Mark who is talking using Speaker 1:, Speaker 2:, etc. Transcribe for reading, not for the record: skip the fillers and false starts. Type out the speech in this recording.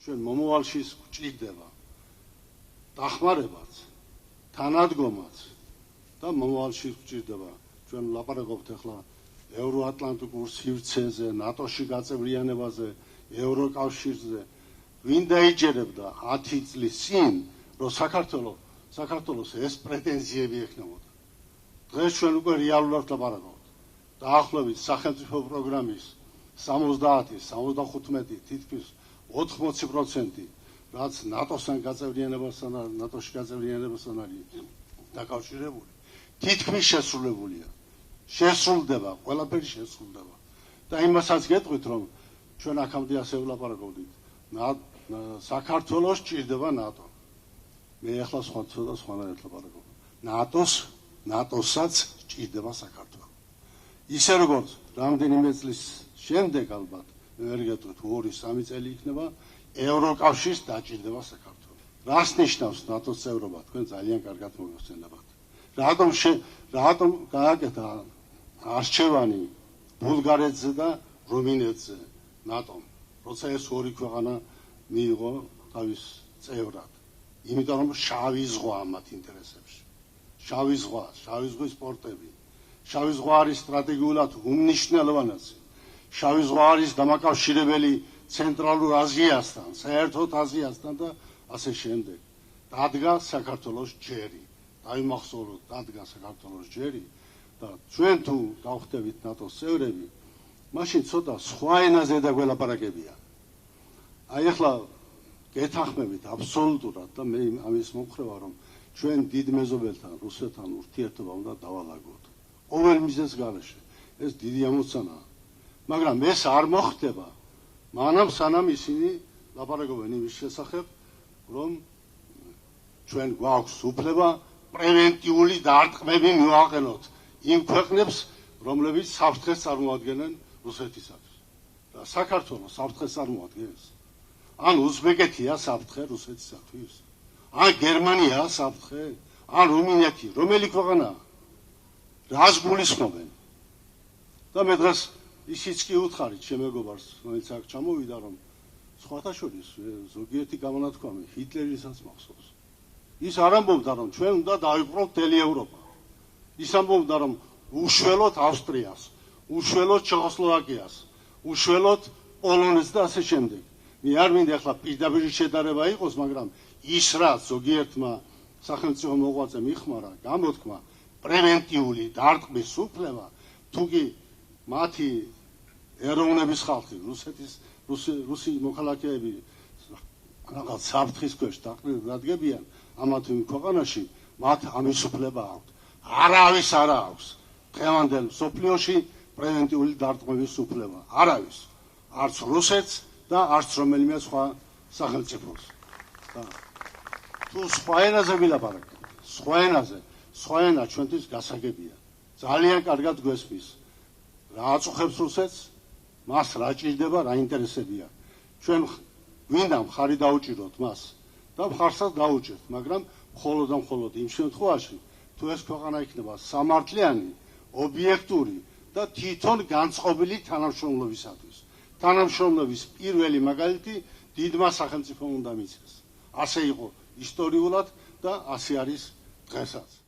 Speaker 1: ჩვენ მომავალში გვჭირდება დახმარებაც, თანადგომაც და მომავალში გვჭირდება ჩვენ ლაპარაკობთ ახლა ევროატლანტიკურ სივრცეზე, ნატოში გაწევრიანებაზე, ევროკავშირზე. ვინ დაიჯერებდა 10 წლის წინ, რომ საქართველოს ეს პრეტენზიები ექნებოდა. დღეს ჩვენ უკვე რეალურად ლაპარაკობთ. დაახლოებით სახელმწიფო პროგრამის 70-75 თითქმის 80%, რაც ნატოსთან გაწევრიანებასთან, ნატოში გაწევრიანებასთან არის დაკავშირებული, თითქმის შესრულებულია. შესრულდება, ყველაფერი შესრულდება. და იმასაც გეტყვით, რომ ჩვენ აქამდე ასე ვლაპარაკობდით. საქართველოს ჭირდება ნატო. მე ახლა ცოტა სხვანაირად ლაპარაკობ. ნატოსაც ჭირდება საქართველო. ისე როგორც რამდენიმე წლის შემდეგ ალბათ ვერ გეტყვით 2-3 წელი იქნება ევროკავშირს დაჭირდება საქართველო. რას ნიშნავს ნატოს წევრობა? თქვენ ძალიან კარგად მოგეხსენებათ. რატომ გააკეთა არჩევანი ბულგარეთზე და რუმინეთზე ნატომ, როცა ეს ორი ქვეყანა მიიღო თავის წევრად? იმიტომ რომ შავი ზღვა მათ ინტერესებში. შავი ზღვის პორტები. შავი ზღვა არის სტრატეგიულად უმნიშვნელოვანესი. შავი ზღვა არის დამაკავშირებელი ცენტრალურ აზიასთან, საერთოდ აზიასთან და ასე შემდეგ. დადგა საქართველოს ჯერი. დაიმახსოვროთ, დადგა საქართველოს ჯერი და ჩვენ თუ გავხდებით ნატოს წევრები, მაშინ ცოტა სხვა ენაზე დაგველაპარაკებია. აი ახლა გეთანხმებით აბსოლუტურად და მე ამის მომხრე ვარ, რომ ჩვენ დიდ მეზობელთან, რუსეთთან ურთიერთობა უნდა დავალაგოთ. ყოველ მიზეზს გარეშე. ეს დიდი ამოცანაა. მაგრამ ეს არ მოხდება, მანამ სანამ ისინი ლაპარაკობენ იმის შესახებ, რომ ჩვენ გვაქვს უფლება პრევენტიული დარტყმები მივაყენოთ იმ ქვეყნებს, რომლებიც საფრთხეს წარმოადგენენ რუსეთისათვის. და საქართველოს საფრთხეს წარმოადგენს. ან უზბეკეთია საფრთხე რუსეთისათვის? ან გერმანია საფრთხე? ან რუმინეთი? რომელი ქვეყანაა? რას გულისხმობენ? და მე დღეს ისიც კი უთხარით შემეგობარს, რომელიც აქ ჩამოვიდა, რომ სხვათა შორის ზოგიერთი გამონათქვამი ჰიტლერისაც მახსოვს. ის არ ამბობდა, რომ ჩვენ უნდა დავიპყროთ მთელი ევროპა. ის ამბობდა, რომ უშველოთ ავსტრიას, უშველოთ ჩეხოსლოვაკიას, უშველოთ პოლონეთს და ასე შემდეგ. მე არ მინდა ახლა პირდაპირ შედარება იყოს, მაგრამ ის რაც ზოგიერთმა სახელმწიფო მოღვაწემ იხმარა, გამოთქმა პრევენტიული დარტყმის უფლება, თუ კი მათი ეროვნების ხალხი, რუსი მოქალაქეები რაღაც საფრთხის ქვეშ დადგებიან ამათ ქვეყანაში, მათ ამის უფლება აქვთ. არავის არ აქვს დღევანდელ მსოფლიოში პრევენტიული დარტყმების უფლება. არავის. არც რუსეთს და არც რომელიმე სხვა სახელმწიფოს. თუ სხვა ენაზე ვილაპარაკებთ, სხვა ენა ჩვენთვის გასაგებია. ძალიან კარგად გვესმის. რა აწუხებს რუსეთს, მას რა ჭირდება, რა ინტერესებია. ჩვენ გვინდა მხარი დაუჭიროთ მას და მხარსაც დაუჭერთ, მაგრამ მხოლოდ და მხოლოდ იმ შემთხვევაში, თუ ეს ქვეყანა იქნება სამართლიანი, ობიექტური და თვითონ განწყობილი თანამშრომლობისათვის. თანამშრომლობის პირველი მაგალითი დიდმა სახელმწიფომ უნდა მიცეს. ასე იყო ისტორიულად და ასე არის დღესაც.